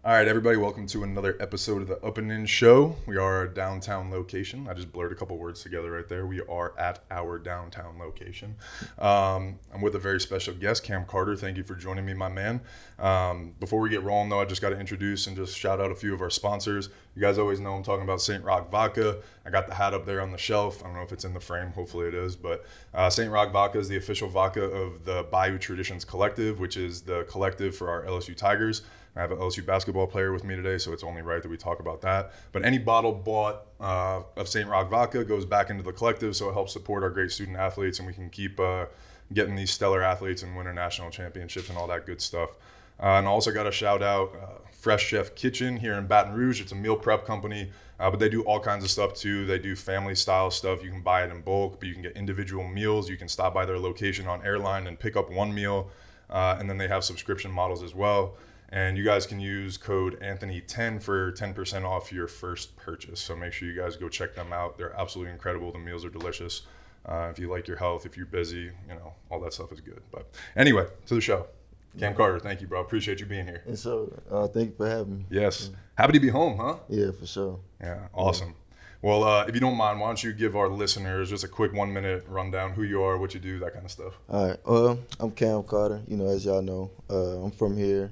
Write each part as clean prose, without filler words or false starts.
All right, everybody, welcome to another episode of the Up and In Show. We are our downtown location. I just blurred a couple words together right there. We are at our downtown location. I'm with a very special guest, Cam Carter. Thank you for joining me, my man. Before we get rolling, though, I just got to introduce and just shout out a few of our sponsors. You guys always know I'm talking about St. Rock Vodka. I got the hat up there on the shelf. I don't know if it's in the frame. Hopefully it is. But St. Rock Vodka is the official vodka of the Bayou Traditions Collective, which is the collective for our LSU Tigers. I have an LSU basketball player with me today, so it's only right that we talk about that. But any bottle bought of St. Rock Vodka goes back into the collective, so it helps support our great student athletes, and we can keep getting these stellar athletes and winning national championships and all that good stuff. And also got to shout out Fresh Chef Kitchen here in Baton Rouge. It's a meal prep company, but they do all kinds of stuff too. They do family style stuff. You can buy it in bulk, but you can get individual meals. You can stop by their location on Airline and pick up one meal, and then they have subscription models as well. And you guys can use code Anthony10 for 10% off your first purchase. So make sure you guys go check them out. They're absolutely incredible. The meals are delicious. If you like your health, if you're busy, all that stuff is good. But anyway, to the show. Cam Carter, thank you, bro. Appreciate you being here. And so, thank you for having me. Yes. Happy to be home, huh? Yeah, for sure. Yeah, awesome. Well, if you don't mind, why don't you give our listeners just a quick 1 minute rundown, who you are, what you do, that kind of stuff. All right. I'm Cam Carter. As y'all know, I'm from here.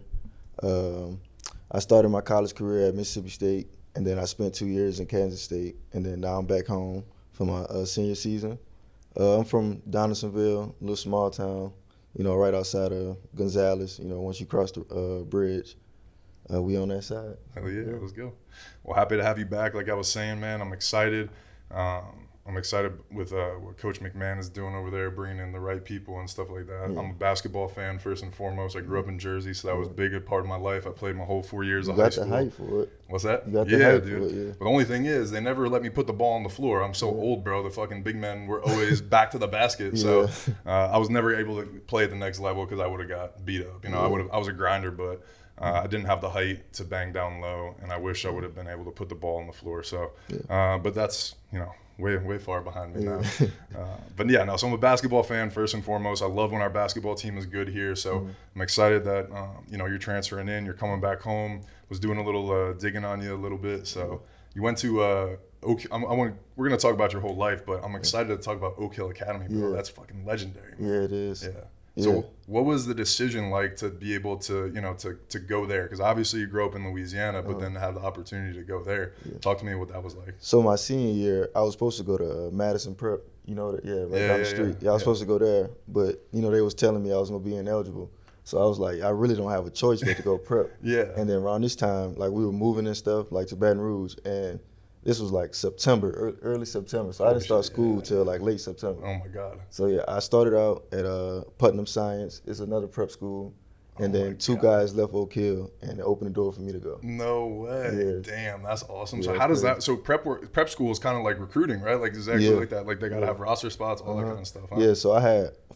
I started my college career at Mississippi State, and then I spent 2 years in Kansas State, and then now I'm back home for my senior season. I'm from Donaldsonville, a little small town, right outside of Gonzales. Once you cross the bridge, we on that side. Hell yeah, let's go. Well, happy to have you back. Like I was saying, man, I'm excited. I'm excited with what Coach McMahon is doing over there, bringing in the right people and stuff like that. Yeah. I'm a basketball fan first and foremost. I grew up in Jersey, so that was a big part of my life. I played my whole 4 years of high school. You got the height for it. What's that? You got the height dude. for it, yeah. But the only thing is, they never let me put the ball on the floor. I'm so old, bro. The fucking big men were always back to the basket. So I was never able to play at the next level because I would have got beat up. I was a grinder, but I didn't have the height to bang down low, and I wish I would have been able to put the ball on the floor. So, but that's, way far behind me now. So I'm a basketball fan first and foremost. I love when our basketball team is good here. So I'm excited that, you're transferring in, you're coming back home. Was doing a little digging on you a little bit. So you went to we're going to talk about your whole life, but I'm excited to talk about Oak Hill Academy, bro. That's fucking legendary, man. Yeah, it is. Yeah. So what was the decision like to be able to, to go there? Because obviously you grew up in Louisiana, but then to have the opportunity to go there. Yeah. Talk to me what that was like. So my senior year, I was supposed to go to Madison Prep, right down the street. I was supposed to go there, but, they was telling me I was going to be ineligible. So I was like, I really don't have a choice but to go prep. And then around this time, like we were moving and stuff, like to Baton Rouge, and this was like September, early September. So I didn't start school till like late September. Oh my God. So I started out at Putnam Science. It's another prep school. And then two guys left Oak Hill, and it opened the door for me to go. No way. Yeah. Damn, that's awesome. So how does that, so prep school is kind of like recruiting, right? Like exactly like that. Like they got to have roster spots, all that kind of stuff. Huh? Yeah,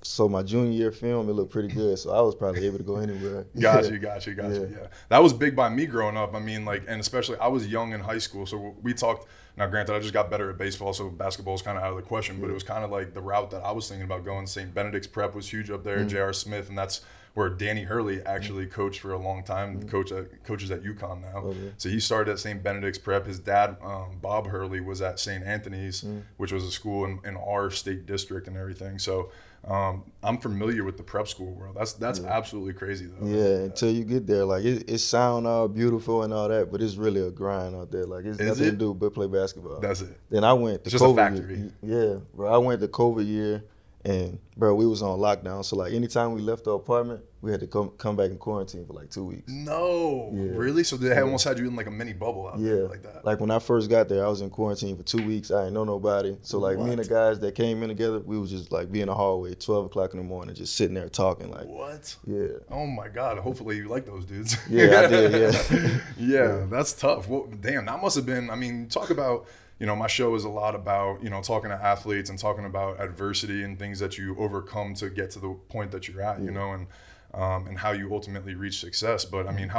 so my junior year film, it looked pretty good. So I was probably able to go anywhere. Got you. Yeah. That was big by me growing up. I mean, and especially I was young in high school. So we talked, now granted, I just got better at baseball, so basketball is kind of out of the question, but it was kind of like the route that I was thinking about going. St. Benedict's Prep was huge up there, J.R. Smith, and that's where Danny Hurley actually coached for a long time, coaches at UConn now. Okay. So he started at St. Benedict's Prep. His dad, Bob Hurley, was at St. Anthony's, which was a school in our state district and everything. So I'm familiar with the prep school world. That's absolutely crazy, though. Yeah, until you get there. Like, it sound all beautiful and all that, but it's really a grind out there. Like, it's nothing to do but play basketball. That's it. Then I went to it's just COVID a factory. Yeah, bro. I went to COVID year. And, bro, we was on lockdown. So, like, anytime we left the apartment, we had to come back in quarantine for, like, 2 weeks. No. Yeah. Really? So they almost had you in, like, a mini bubble out there like that? Like, when I first got there, I was in quarantine for 2 weeks. I didn't know nobody. So, like, me and the guys that came in together, we was just, like, be in the hallway 12 o'clock in the morning, just sitting there talking, like. What? Yeah. Oh, my God. Hopefully you like those dudes. Yeah, I did, yeah, that's tough. Well, damn, that must have been, I mean, talk about, my show is a lot about, talking to athletes and talking about adversity and things that you overcome to get to the point that you're at, and how you ultimately reach success. But I mean,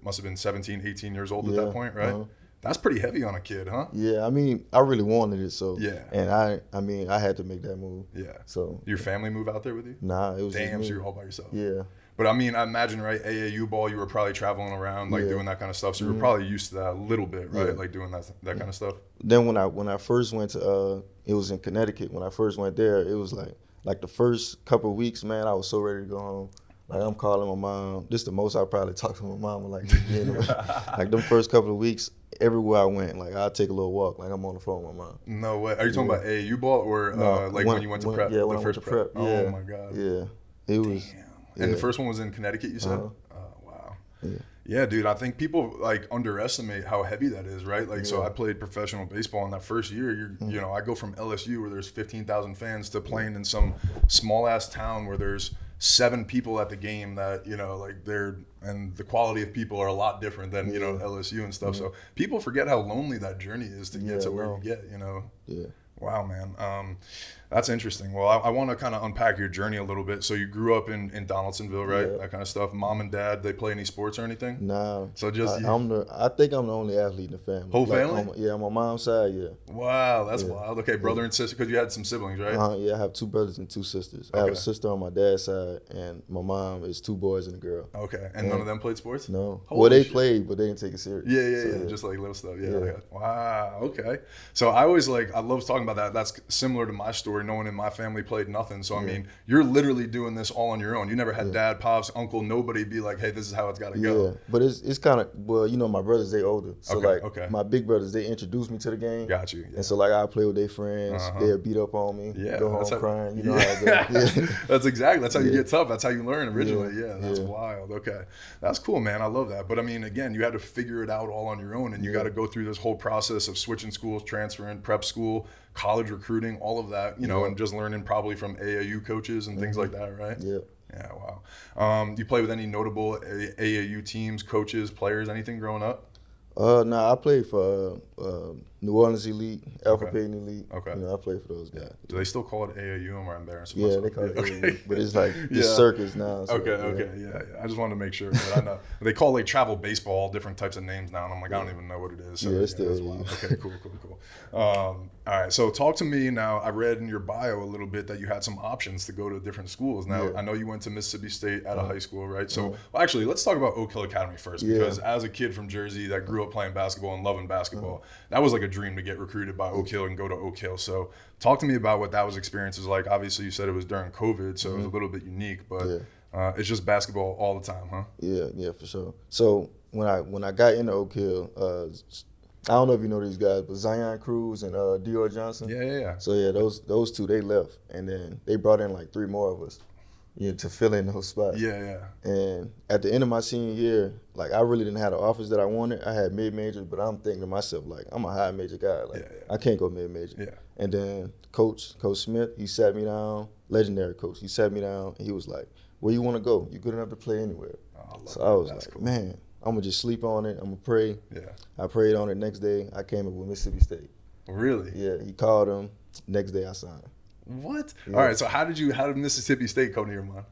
must have been 17, 18 years old at that point, right? That's pretty heavy on a kid, huh? Yeah, I mean, I really wanted it, so. Yeah. And I had to make that move. Yeah. So. Your family move out there with you? Nah, it was Damn, just me. so you're all by yourself. Yeah. But I mean, I imagine, right, AAU ball, you were probably traveling around, like doing that kind of stuff. So you were probably used to that a little bit, right? Like doing that kind of stuff. Then when I first went to it was in Connecticut. When I first went there, it was like the first couple of weeks, man, I was so ready to go home. Like I'm calling my mom. This is the most I probably talked to my mom like like them first couple of weeks. Everywhere I went, like I'd take a little walk, like I'm on the phone with my mom. No way. Are you talking about AAU ball or No, like when you went to prep? Yeah, the when I went first to prep. Yeah. Oh my God. Yeah, it was. Damn. And the first one was in Connecticut, you said? Uh-huh. Oh, wow. Yeah. Yeah, dude, I think people like underestimate how heavy that is, right? Like, so Yeah. I played professional baseball in that first year. You know, I go from LSU where there's 15,000 fans to playing in some small ass town where there's 7 people at the game that, you know, like and the quality of people are a lot different than, you know, LSU and stuff. So people forget how lonely that journey is to get to where you get, you know? Yeah. Wow, man. That's interesting. Well, I want to kind of unpack your journey a little bit. So you grew up in Donaldsonville, right? Yeah. That kind of stuff. Mom and dad, they play any sports or anything? Nah. So just I think I'm the only athlete in the family. Whole family? On my mom's side, yeah. Wow, that's wild. Okay, brother and sister, because you had some siblings, right? Yeah, I have 2 brothers and 2 sisters. I have a sister on my dad's side, and my mom is 2 boys and a girl. Okay, and none of them played sports? No. Holy well, they shit. played, but they didn't take it serious. Yeah. Just like little stuff. Yeah. Wow. Okay. So I always I love talking about that. That's similar to my story. No one in my family played nothing. So I mean, you're literally doing this all on your own. You never had dad, pops, uncle, nobody be like, hey, this is how it's got to go. Yeah, but it's kind of, well, you know, my brothers, they older. So Okay. my big brothers, they introduced me to the game. Got you. Yeah. And so I play with their friends. They'll beat up on me. Yeah, Go home crying. You know how it goes. Yeah. That's how you get tough. That's how you learn originally. Yeah, that's wild. Okay. That's cool, man. I love that. But I mean, again, you had to figure it out all on your own, and you got to go through this whole process of switching schools, transferring, prep school, college recruiting, all of that, you know, and just learning probably from AAU coaches and things like that, right? Yeah. Yeah, wow. You play with any notable AAU teams, coaches, players, anything growing up? I played for New Orleans Elite, Alpha Payne Elite. Okay. You know, I played for those guys. Do they still call it AAU? Am I embarrassed? Yeah, they call it AAU, but it's like it's circus now. So, Yeah. I just wanted to make sure. But I know they call travel baseball all different types of names now, and I'm like, I don't even know what it is. So, it's still AAU. Okay, cool. All right, so talk to me now. I read in your bio a little bit that you had some options to go to different schools. Now, I know you went to Mississippi State out of high school, right? So, well, actually, let's talk about Oak Hill Academy first, because as a kid from Jersey that grew up playing basketball and loving basketball, that was like a dream to get recruited by Oak Hill and go to Oak Hill. So, talk to me about what that was experiences like. Obviously, you said it was during COVID, so it was a little bit unique, but it's just basketball all the time, huh? Yeah, for sure. So when I got into Oak Hill, I don't know if you know these guys, but Zion Cruz and Dior Johnson. Yeah. So those 2, they left, and then they brought in like 3 more of us, to fill in those spots. Yeah. And at the end of my senior year, I really didn't have the offers that I wanted. I had mid-majors, but I'm thinking to myself, I'm a high major guy. I can't go mid-major. Yeah. And then Coach Smith, he sat me down, legendary coach. He sat me down, and he was like, where you want to go? You're good enough to play anywhere. So I was like, man, I'm going to just sleep on it. I'm going to pray. Yeah. I prayed on it. Next day, I came up with Mississippi State. Really? Yeah, he called him. Next day, I signed. What? Yeah. All right, so how did Mississippi State come to your mind?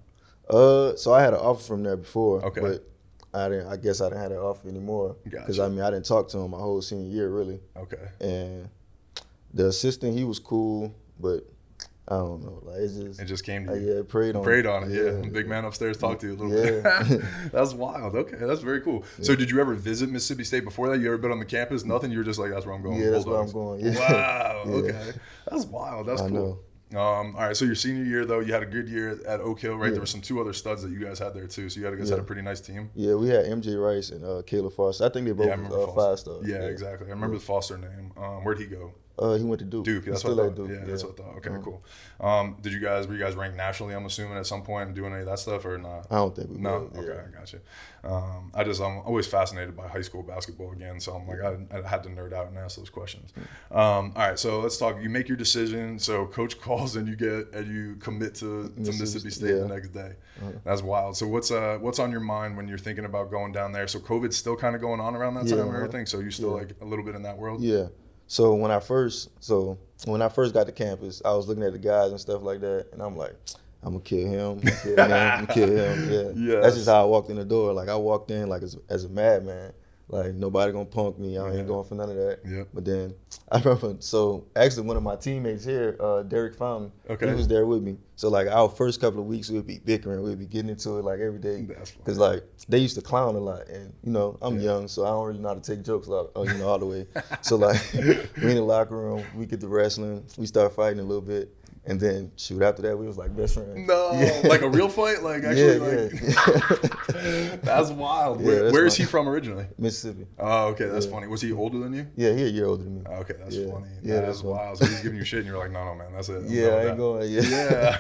So I had an offer from there before, Okay. but I guess I didn't have that offer anymore. Because, Gotcha. I mean, I didn't talk to him my whole senior year, really. Okay. And the assistant, he was cool, but I don't know. It just came to you. Prayed on it. Yeah. Big man upstairs talked to you a little bit. That's wild. Okay, that's very cool. Yeah. So did you ever visit Mississippi State before that? You ever been on the campus? Nothing? You were just like, that's where I'm going. Yeah, that's where I'm going. Yeah. Wow. Yeah. Okay. That's wild. That's cool. Know. All right, so your senior year, though, you had a good year at Oak Hill, right? Yeah. There were some 2 other studs that you guys had there, too. So you guys had a pretty nice team. Yeah, we had MJ Rice and Caleb Foster. I think they both were 5-stars. Yeah, exactly. I remember the Foster name. Where'd he go? He went to Duke. That's what I thought. Yeah, that's what I thought. Okay, cool. Were you guys ranked nationally, I'm assuming, at some point and doing any of that stuff or not? I don't think we No? were. Okay, I got you. I'm always fascinated by high school basketball again, so I'm like, I had to nerd out and ask those questions. All right, so let's talk. You make your decision. So coach calls and you commit to Mississippi State the next day. That's wild. So what's on your mind when you're thinking about going down there? So COVID's still kind of going on around that time and everything, so you still like a little bit in that world? Yeah. So when I first got to campus, I was looking at the guys and stuff like that, and I'm like, I'm gonna kill him. I'm gonna kill him. Yeah. That's just how I walked in the door. I walked in as a madman. Like, nobody gonna punk me. I ain't going for none of that. Yep. But then I remember, so actually one of my teammates here, Derek Fountain, he was there with me. So like our first couple of weeks, we'd be bickering, we'd be getting into it like every day. Because like they used to clown a lot, and you know I'm young, so I don't really know how to take jokes all the way. So like we in the locker room, we get to wrestling, we start fighting a little bit. And then, shoot, after that, we was like best friends. No, like a real fight? Like, actually, that's wild. Where is he from originally? Mississippi. Oh, okay, that's funny. Was he older than you? Yeah, he a year older than me. Okay, that's funny. Yeah, that's wild. So he's giving you shit, and you're like, no, man, that's it. I ain't going, Yeah.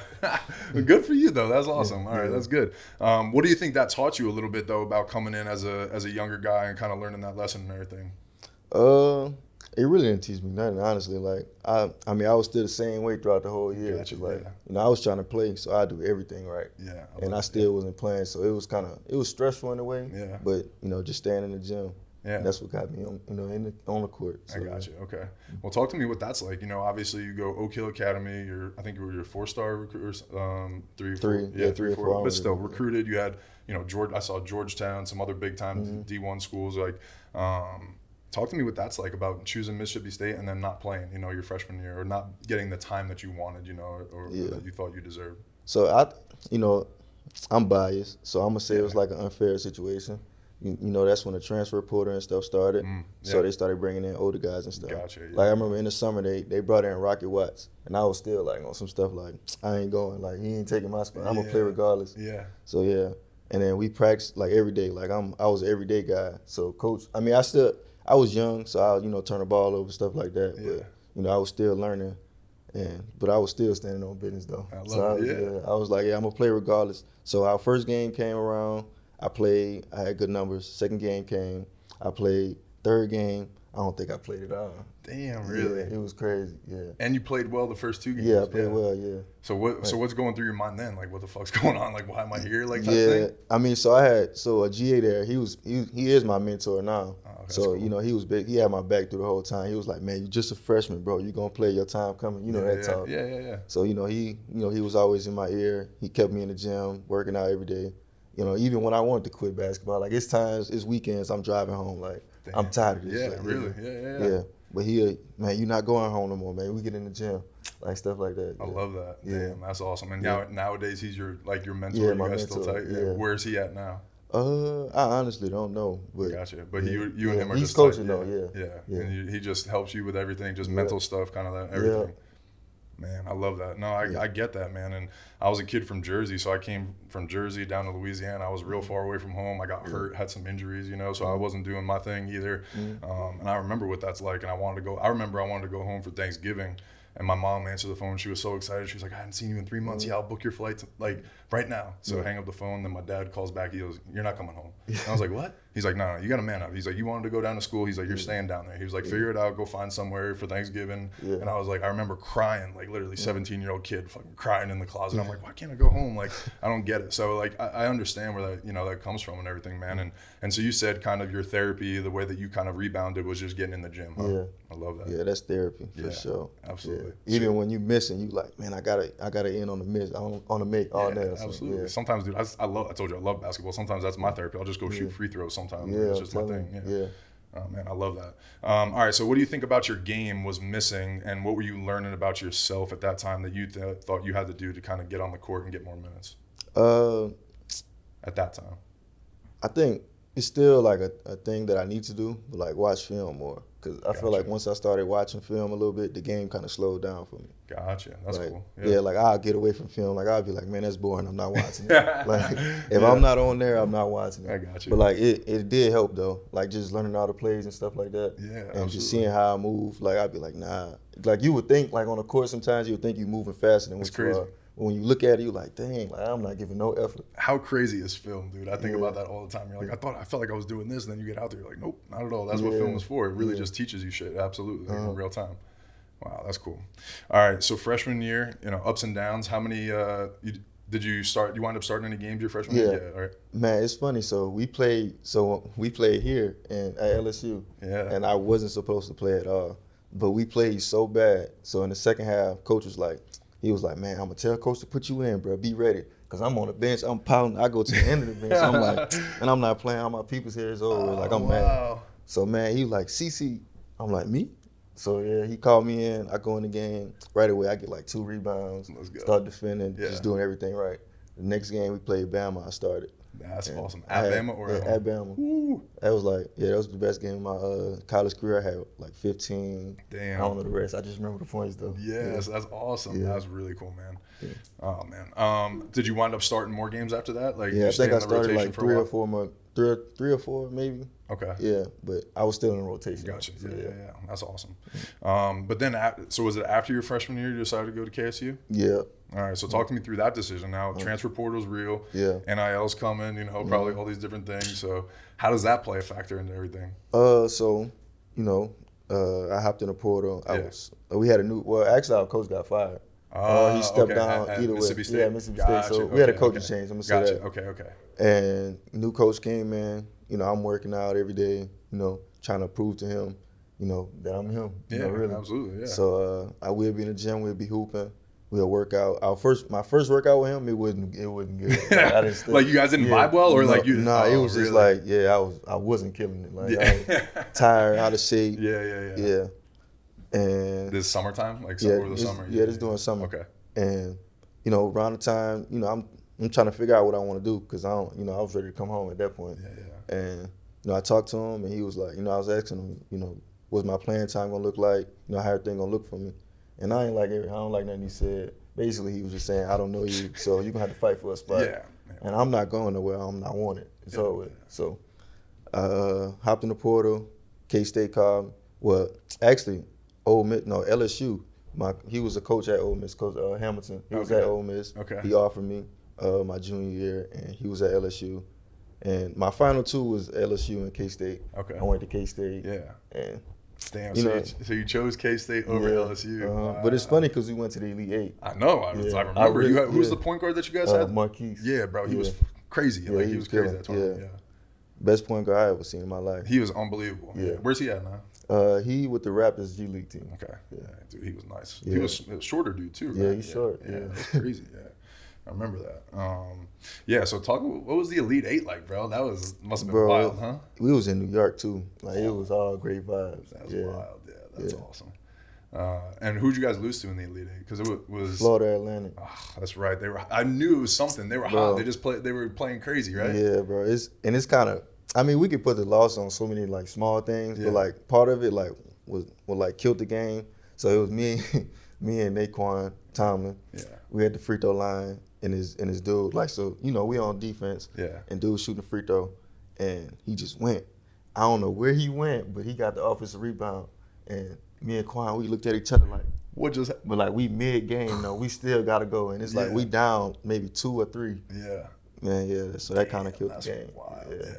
Good for you, though. That's awesome. All right, that's good. What do you think that taught you a little bit, though, about coming in as a younger guy and kind of learning that lesson and everything? It really didn't teach me nothing, honestly. Like I mean, I was still the same way throughout the whole year. Gotcha, like, you know, I was trying to play, so I do everything right. Yeah. I still wasn't playing, so it was stressful in a way. Yeah. But you know, just staying in the gym. Yeah. That's what got me on the court. So. I got you. Okay. Well, talk to me what that's like. You know, obviously you go Oak Hill Academy. I think you were your 4-star recruit, three or four. But still recruited. You had, you know, I saw Georgetown, some other big time D1 schools. Like, talk to me what that's like about choosing Mississippi State and then not playing, you know, your freshman year, or not getting the time that you wanted, you know, or that you thought you deserved. So I'm biased, so I'm gonna say it was like an unfair situation. You know, that's when the transfer portal and stuff started. So they started bringing in older guys and stuff. Gotcha. Yeah. Like I remember in the summer they brought in Rocket Watts, and I was still like on some stuff like I ain't going, like he ain't taking my spot. I'm gonna play regardless. Yeah. So yeah, and then we practiced like every day. Like I was an everyday guy. So coach, I was young, so I turn the ball over, stuff like that. Yeah. But I was still learning, but I was still standing on business though. I was like, I'm gonna play regardless. So our first game came around, I played, I had good numbers. Second game came, I played. Third game, I don't think I played at all. Damn, really? Yeah, it was crazy. Yeah. And you played well the first 2 games. Yeah, I played well. Yeah. So what's going through your mind then? Like, what the fuck's going on? Like, why am I here? Like, that thing? I mean, so I had a GA there. He is my mentor now. Oh, okay, so cool. he was big. He had my back through the whole time. He was like, man, you're just a freshman, bro. You gonna play, your time coming. You know that talk. Yeah. So he was always in my ear. He kept me in the gym, working out every day. You know, even when I wanted to quit basketball, like it's weekends, I'm driving home, like damn. I'm tired of this. Yeah, like, really. Yeah. But man, you're not going home no more, man. We get in the gym, like stuff like that. I love that. Yeah. Damn, that's awesome. And nowadays he's your mentor. Yeah, you my guys mentor. still tight? Yeah. Where's he at now? I honestly don't know. But gotcha. But you and him are he's just coaching tight. though. Yeah. And he just helps you with everything, just mental stuff, kind of that everything. Yeah. Man, I love that. No, I get that, man. And I was a kid from Jersey, so I came from Jersey down to Louisiana. I was real far away from home. I got hurt, had some injuries, so I wasn't doing my thing either. And I remember what that's like. And I remember I wanted to go home for Thanksgiving. And my mom answered the phone. She was so excited. She was like, I hadn't seen you in 3 months. Yeah, I'll book your flight right now. So hang up the phone. Then my dad calls back. He goes, you're not coming home. And I was like, what? He's like, no, you got to man up. He's like, you wanted to go down to school. He's like, you're staying down there. He was like, figure it out. Go find somewhere for Thanksgiving. And I was like, I remember crying, like literally 17-year-old kid fucking crying in the closet. I'm like, why can't I go home? Like, I don't get it. So like, I understand where that, that comes from and everything, man. And so you said kind of your therapy, the way that you kind of rebounded was just getting in the gym. Huh? Yeah. I love that. Yeah, that's therapy for sure. Absolutely. Yeah. Even when you missing, you like, man, I gotta end on the miss, on the make all day. Absolutely. Sometimes, dude, I told you I love basketball. Sometimes that's my therapy. I'll just go shoot free throws sometimes. Yeah, it's just my thing. Yeah. Oh man, I love that. All right, so what do you think about your game was missing, and what were you learning about yourself at that time that you thought you had to do to kind of get on the court and get more minutes? At that time, I think it's still like a thing that I need to do, but like watch film more. Because I feel like once I started watching film a little bit, the game kind of slowed down for me. Gotcha. That's cool. Yeah, like I'll get away from film. Like I'll be like, man, that's boring. I'm not watching it. Like if I'm not on there, I'm not watching it. I got you. But like it did help though. Like just learning all the plays and stuff like that. Yeah, and absolutely. just seeing how I move. Like I'd be like, nah. Like you would think like on the court sometimes you would think you're moving faster than what you are. But when you look at it, you're like, dang, like I'm not giving no effort. How crazy is film, dude? I think about that all the time. You're like, I felt like I was doing this, and then you get out there, you're like, nope, not at all. That's what film is for. It really just teaches you shit, absolutely, in real time. Wow, that's cool. All right, so freshman year, ups and downs. How many did you start? You wind up starting any games your freshman year? Yeah, all right. Man, it's funny. So we played here at LSU, and I wasn't supposed to play at all, but we played so bad. So in the second half, coach was like. He was like, man, I'm going to tell coach to put you in, bro. Be ready. Cause I'm on the bench, I'm pouting. I go to the end of the bench, I'm like, and I'm not playing. All my people's here is over. Like I'm mad. So man, he like CC. I'm like me. So yeah, he called me in. I go in the game right away. I get like 2 rebounds. Let's go. Start defending, just doing everything right. The next game we played Bama. I started. That's awesome. At Bama or at home? At Bama. Woo. That was like, that was the best game of my college career. I had like 15. Damn. I don't know the rest. I just remember the points though. Yes, that's awesome. Yeah. That's really cool, man. Yeah. Oh man. Did you wind up starting more games after that? Like, Yeah, I think I started like 3 or 4 more, 3 or 4 maybe. Okay. Yeah, but I was still in rotation. Gotcha. So, Yeah. That's awesome. But then, so was it after your freshman year you decided to go to KSU? Yeah. All right, so talk to me through that decision. Now, transfer portal's real. Yeah. NIL's coming, probably all these different things. So how does that play a factor into everything? So, I hopped in the portal. We had a actually our coach got fired. He stepped down at either way. Mississippi State? Yeah, Mississippi Gotcha. State. So we had a coaching Okay. change. I'm going to say that. Okay. And new coach came in. I'm working out every day, trying to prove to him, that I'm him. Yeah, really. Absolutely, yeah. So I will be in the gym. We'll be hooping. We'll work out. My first workout with him, it wasn't good. Like you guys didn't vibe well, or like you? Nah, it was just like, I wasn't killing it. Like I was tired, out of shape. Yeah. And this summertime, like over the summer. Yeah, this doing summer. Okay. And around the time, I'm trying to figure out what I want to do because I don't, I was ready to come home at that point. Yeah. And I talked to him and he was like, I was asking him, what's my playing time gonna look like? How everything gonna look for me? And I don't like nothing he said. Basically, he was just saying, I don't know you, so you're gonna have to fight for a spot. Yeah. And I'm not going nowhere. I'm not wanted. It's over. So, hopped in the portal. K-State called me. Well, actually, LSU. He was a coach at Ole Miss, Coach Hamilton. He was at Ole Miss. Okay. He offered me my junior year, and he was at LSU. And my final 2 was LSU and K-State. Okay. I went to K-State. Yeah. And damn. So you chose K-State over LSU. Wow. But it's funny because we went to the Elite 8. I know. I remember. Who was the point guard that you guys had? Marquise. Yeah, bro. He was crazy. Yeah, he was crazy that tournament. Yeah. Best point guard I ever seen in my life. He was unbelievable. Yeah. Where's he at now? He with the Raptors G League team. Okay. Yeah, dude, he was nice. Yeah. He was a shorter dude too, right? Yeah, he's short. Yeah, that's crazy. Yeah, I remember that. So what was the Elite 8 like, bro? That must have been wild, huh? We was in New York too. Like it was all great vibes. That's wild. Yeah, that's awesome. And who'd you guys lose to in the Elite 8? Because it was Florida Atlantic. Oh, that's right. I knew it was something. They were hot. They were playing crazy, right? Yeah, bro. It's kind of. I mean, we could put the loss on so many like small things, but like part of it like was like killed the game. So it was me and Naquan Tomlin. Yeah. We had the free throw line and his dude. Like so, we on defense. Yeah. And dude shooting the free throw, and he just went. I don't know where he went, but he got the offensive rebound. And me and Quan, we looked at each other like, what just? But like we mid game though, we still gotta go, and it's like we down maybe 2 or 3. Yeah. Man, yeah. So that kind of killed the game. Wild. Yeah.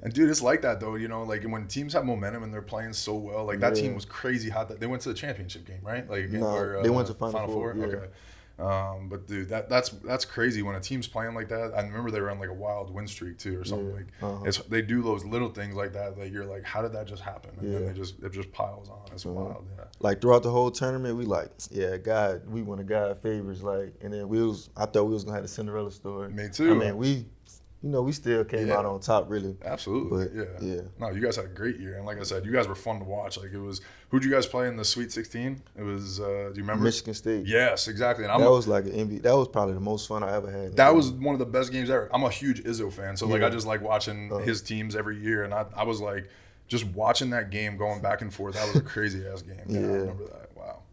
And dude, it's like that though, like when teams have momentum and they're playing so well, like that team was crazy hot. That they went to the championship game, right? Like they went to Final Four. Yeah. Okay. But dude, that's crazy when a team's playing like that. I remember they were on like a wild win streak too, or something. They do those little things like that. Like you're like, how did that just happen? And then it just piles on. It's wild. Yeah. Like throughout the whole tournament, we like, God, we won a God favors. Like, and then I thought we was gonna have a Cinderella story. Me too. I mean, we still came out on top, really. Absolutely. But, yeah. No, you guys had a great year, and like I said, you guys were fun to watch. Like who'd you guys play in the Sweet 16? It was. Do you remember? Michigan State. Yes, exactly. And that was like an NBA. That was probably the most fun I ever had. That was one of the best games ever. I'm a huge Izzo fan, so like I just like watching his teams every year, and I was like just watching that game going back and forth. That was a crazy ass game. Yeah, I remember that. Wow.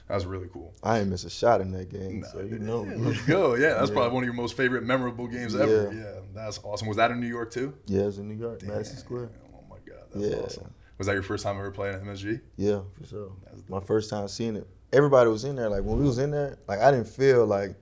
That was really cool. I ain't miss a shot in that game, so let's go. Yeah, that's probably one of your most favorite memorable games ever. Yeah, that's awesome. Was that in New York too? Yeah, it was in New York, Madison Square. Oh my God, that's awesome. Was that your first time ever playing at MSG? Yeah, for sure. My first time seeing it. Everybody was in there. Like when we was in there, like I didn't feel like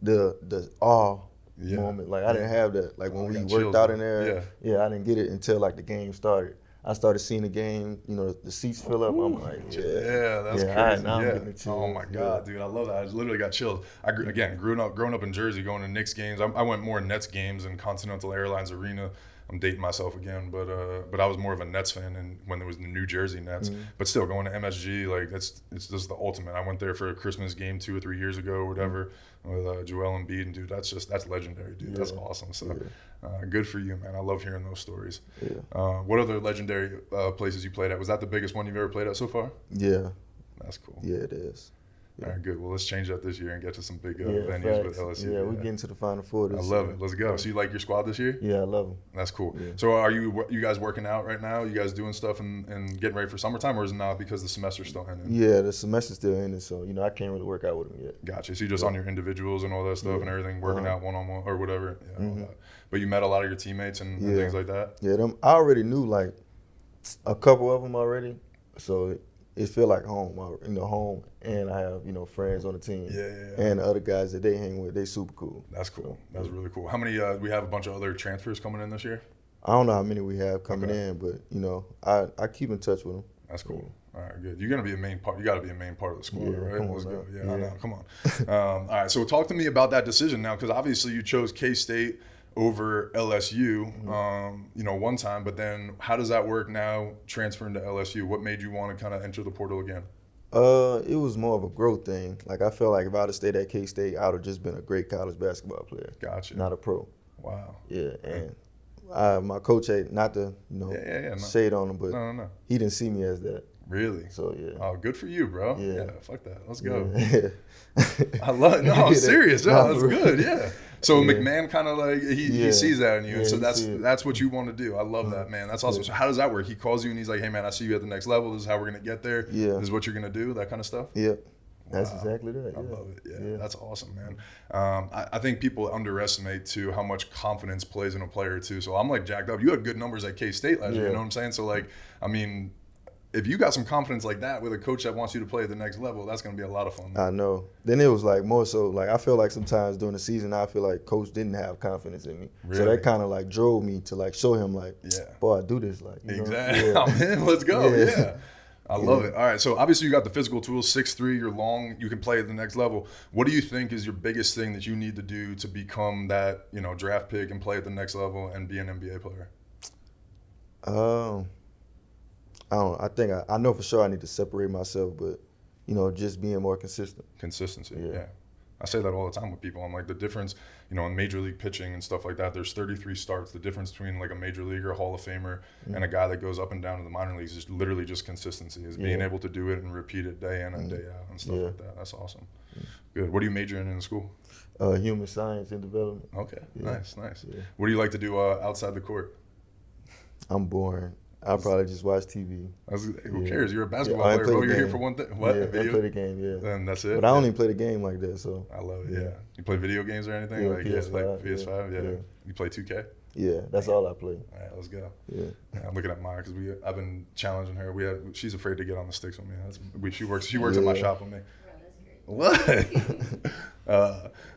the awe moment. Like I didn't have that. Like when we worked out in there, I didn't get it until like the game started. I started seeing the game, the seats fill up. I'm like, that's crazy. I'm getting the chills. Oh my God, dude, I love that. I literally got chills. Growing up in Jersey, going to Knicks games. I went more Nets games in Continental Airlines Arena. I'm dating myself again, but I was more of a Nets fan and when there was the New Jersey Nets. Mm-hmm. But still, going to MSG, like it's just the ultimate. I went there for a Christmas game 2 or 3 years ago or whatever with Joel Embiid, and dude, that's legendary, dude. That's awesome. So good for you, man. I love hearing those stories. What other legendary places you played at? Was that the biggest one you've ever played at so far? Yeah. That's cool. Yeah, it is. All right, good. Well, let's change that this year and get to some big venues with LSU. Yeah, we're getting to the Final Four this year. I love it. Let's go. So you like your squad this year? Yeah, I love them. That's cool. Yeah. So are you guys working out right now? You guys doing stuff and getting ready for summertime, or is it not because the semester's still ending? Yeah, the semester's still ending, so, I can't really work out with them yet. Gotcha. So you're just on your individuals and all that stuff and everything, working out one-on-one or whatever. Yeah, all that. But you met a lot of your teammates and things like that? Yeah, I already knew, like, a couple of them already, so it feel like home, home, and I have, friends on the team. And the other guys that they hang with, they super cool. That's cool. That's really cool. How many, we have a bunch of other transfers coming in this year? I don't know how many we have coming in, but, I keep in touch with them. That's cool. All right, good. You're going to be a main part. You got to be a main part of the squad, right? Let's go. Yeah, I know. Come on. All right, so talk to me about that decision now, because obviously you chose K-State over LSU, one time, but then how does that work now transferring to LSU? What made you want to kind of enter the portal again? It was more of a growth thing. Like, I felt like if I'd have stayed at K-State, I would have just been a great college basketball player. Gotcha. Not a pro. Wow. Yeah, and my coach had, not to, shade on him, but no. he didn't see me as that. Really? So, yeah. Oh, good for you, bro. Yeah. Fuck that. Let's go. Yeah. I love it. No, I'm serious. Yeah, that's good. Yeah. So Yeah. McMahon kind of like he sees that in you, and so he that's what you want to do. I love that, man. That's awesome. So how does that work? He calls you and he's like, "Hey, man, I see you at the next level. This is how we're gonna get there. Yeah. This is what you're gonna do. That kind of stuff." Yep. That's Wow. exactly that. I love it. Yeah, that's awesome, man. I think people underestimate too how much confidence plays in a player too. So I'm like jacked up. You had good numbers at K-State last year. You know what I'm saying? So like, I mean, if you got some confidence like that with a coach that wants you to play at the next level, that's going to be a lot of fun. I know. Then it was like more so like I feel like sometimes during the season I feel like coach didn't have confidence in me. Really? So that kind of like drove me to like show him like, boy, I do this. Like, exactly. I'm in. Let's go. Yeah. I love it. All right. So obviously you got the physical tools, 6'3", you're long, you can play at the next level. What do you think is your biggest thing that you need to do to become that, draft pick and play at the next level and be an NBA player? I don't know. I think I know for sure I need to separate myself, but, just being more consistent. Consistency, yeah. I say that all the time with people. I'm like, the difference, in major league pitching and stuff like that, there's 33 starts. The difference between like a major leaguer, Hall of Famer, and a guy that goes up and down to the minor leagues is literally just consistency, is being able to do it and repeat it day in and day out and stuff like that. That's awesome. Good. What are you majoring in school? Human science and development. Okay, nice. What do you like to do outside the court? I'm boring. I'll probably just watch TV. Who cares? You're a basketball player, bro. You're here for one thing. What? Yeah, Video? I play the game, And that's it? But I don't even play the game like that, so. I love it, yeah. You play video games or anything? Yeah, like PS5. PS5, yeah. You play 2K? Yeah, that's all I play. All right, let's go. Yeah. I'm looking at mine because I've been challenging her. She's afraid to get on the sticks with me. She works at my shop with me. What?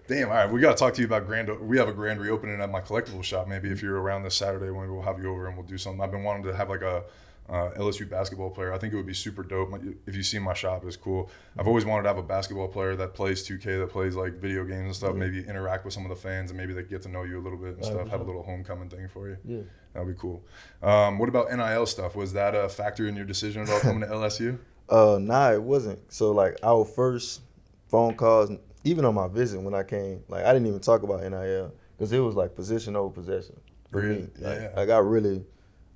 Damn, all right. We got to talk to you about we have a grand reopening at my collectible shop. Maybe if you're around this Saturday, we'll have you over and we'll do something. I've been wanting to have like a LSU basketball player. I think it would be super dope. If you see my shop, it's cool. I've always wanted to have a basketball player that plays 2K, that plays like video games and stuff, maybe interact with some of the fans and maybe they get to know you a little bit and stuff, have a little homecoming thing for you. Yeah. That would be cool. What about NIL stuff? Was that a factor in your decision at all coming to LSU? Nah, it wasn't. So like our first phone calls, even on my visit when I came, like I didn't even talk about NIL because it was like position over possession for me. Like I really,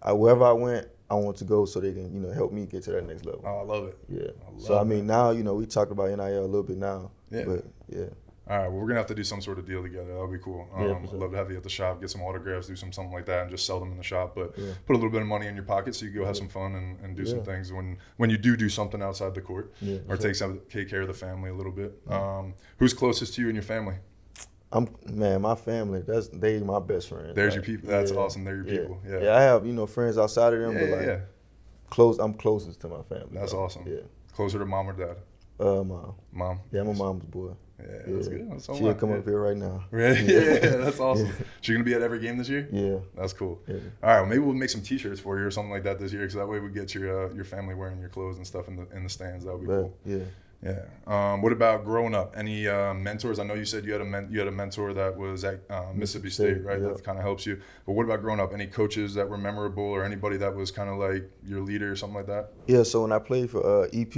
wherever I went, I want to go so they can, help me get to that next level. Oh, I love it. Yeah. So I mean, now, we talked about NIL a little bit now. Yeah. But yeah. All right. Well, we're gonna have to do some sort of deal together. That'll be cool. For I'd sure. love to have you at the shop, get some autographs, do something like that, and just sell them in the shop. But put a little bit of money in your pocket so you can go have some fun and do some things when you do something outside the court, or take care of the family a little bit. Who's closest to you and your family? My family, they my best friends. There's your people. That's awesome. They're your people. Yeah, I have, friends outside of them, but I'm closest to my family. That's awesome. Yeah. Closer to mom or dad? Mom. Yeah, I'm a mom's boy. Yeah, that's good. That's She'll come up here right now. Right? Yeah, that's awesome. She's going to be at every game this year? Yeah. That's cool. Yeah. All right, well, maybe we'll make some T-shirts for you or something like that this year, because that way we get your family wearing your clothes and stuff in the stands. That would be cool. Yeah. What about growing up? Any mentors? I know you said you had a mentor that was at Mississippi State, right? Yeah. That kind of helps you. But what about growing up? Any coaches that were memorable, or anybody that was kind of like your leader or something like that? Yeah, so when I played for EP,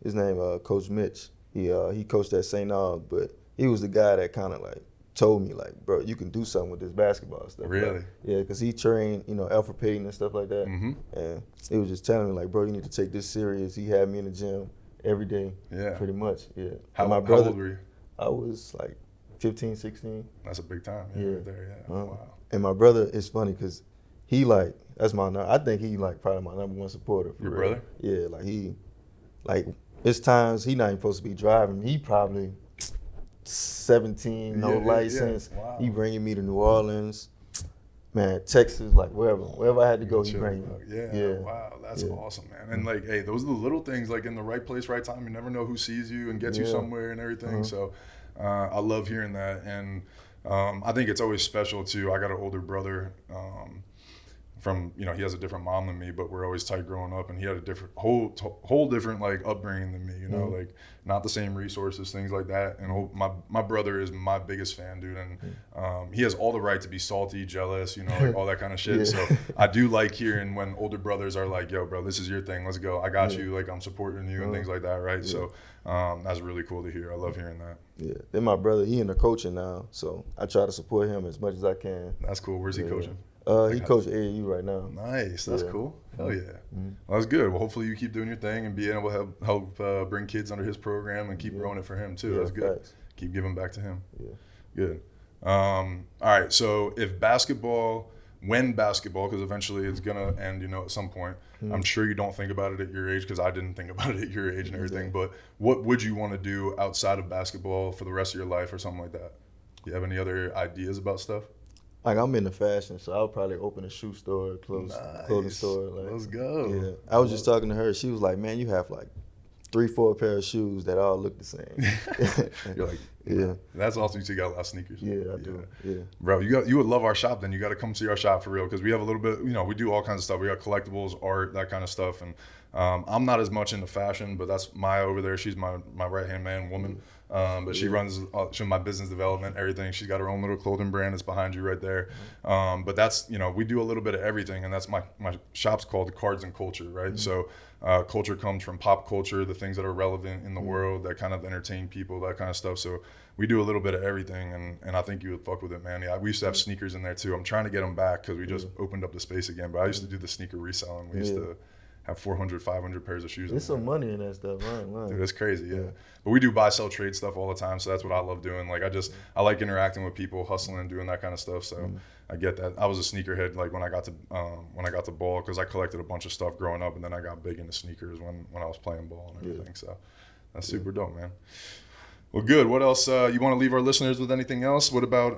his name Coach Mitch. He coached at St. Aug, but he was the guy that kind of like told me like, bro, you can do something with this basketball stuff. Really? Like, yeah, because he trained, Alfred Payton and stuff like that. Mm-hmm. And he was just telling me like, bro, you need to take this serious. He had me in the gym every day. Yeah. Pretty much. Yeah. How old were you? I was like 15, 16. That's a big time. Yeah. Right there. Yeah. Wow. And my brother, it's funny because he like I think he like probably my number one supporter. Your real. brother? Yeah, it's times he not even supposed to be driving. He probably 17, no license. Yeah. Wow. He bringing me to New Orleans, man, Texas, like wherever I had to go, he bring me. Yeah. Wow, that's awesome, man. And like, hey, those are the little things, like in the right place, right time. You never know who sees you and gets you somewhere and everything. So I love hearing that. And I think it's always special too. I got an older brother. From he has a different mom than me, but we're always tight growing up, and he had a different whole different like upbringing than me, like not the same resources, things like that. And my brother is my biggest fan, dude, and he has all the right to be salty, jealous, like all that kind of shit. Yeah. So I do like hearing when older brothers are like, yo, bro, this is your thing, let's go, I got you, like I'm supporting you and things like that, right? So that's really cool to hear. I love hearing that. Yeah, then my brother, he in the coaching now, so I try to support him as much as I can. That's cool. Where's he coaching? He coaches AAU right now. Nice, that's cool. Hell yeah. Mm-hmm. Well, that's good. Well, hopefully you keep doing your thing and being able to help bring kids under his program and keep growing it for him too. That's good. Facts. Keep giving back to him. Yeah. Good. All right. So when basketball, because eventually it's gonna end, at some point. I'm sure you don't think about it at your age, because I didn't think about it at your age and everything. But what would you want to do outside of basketball for the rest of your life or something like that? Do you have any other ideas about stuff? Like I'm into fashion, so I'll probably open a shoe store, clothing store. Like, let's go. Yeah, I was just talking to her. She was like, "Man, you have like 3-4 pair of shoes that all look the same." You're like, yeah. That's awesome. You got a lot of sneakers. Yeah, I do. Yeah, bro, you would love our shop. Then you got to come see our shop for real, because we have a little bit. We do all kinds of stuff. We got collectibles, art, that kind of stuff. And I'm not as much into fashion, but that's Maya over there. She's my right hand man, woman. But she runs my business development, everything. She's got her own little clothing brand that's behind you right there. But that's, we do a little bit of everything, and that's my shop's called Cards and Culture, right? So culture comes from pop culture, the things that are relevant in the world that kind of entertain people, that kind of stuff. So we do a little bit of everything, and I think you would fuck with it, man. Yeah, we used to have sneakers in there too. I'm trying to get them back because we just opened up the space again. But I used to do the sneaker reselling. We used to have 400, 500 pairs of shoes. There's some money in that stuff, right? Dude, that's crazy, yeah. But we do buy, sell, trade stuff all the time, so that's what I love doing. Like I like interacting with people, hustling, doing that kind of stuff. So I get that. I was a sneakerhead like when I got to ball, because I collected a bunch of stuff growing up, and then I got big into sneakers when I was playing ball and everything. So that's super dope, man. Well, good. What else? You want to leave our listeners with anything else? What about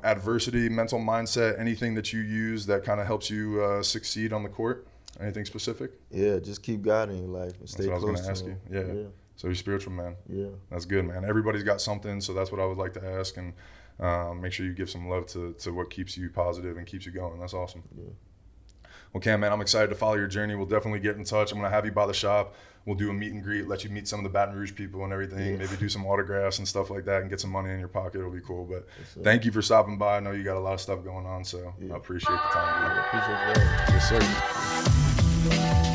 adversity, mental mindset, anything that you use that kind of helps you succeed on the court? Anything specific? Yeah, just keep God in your life and stay close to him. That's what I was going to ask you. Yeah. So you're spiritual, man. Yeah. That's good, man. Everybody's got something, so that's what I would like to ask, and make sure you give some love to what keeps you positive and keeps you going. That's awesome. Yeah. Well, Cam, man, I'm excited to follow your journey. We'll definitely get in touch. I'm going to have you by the shop. We'll do a meet and greet, let you meet some of the Baton Rouge people and everything, maybe do some autographs and stuff like that and get some money in your pocket. It'll be cool. But thank you for stopping by. I know you got a lot of stuff going on, so I appreciate the time, dude. I appreciate that. Yes, sir.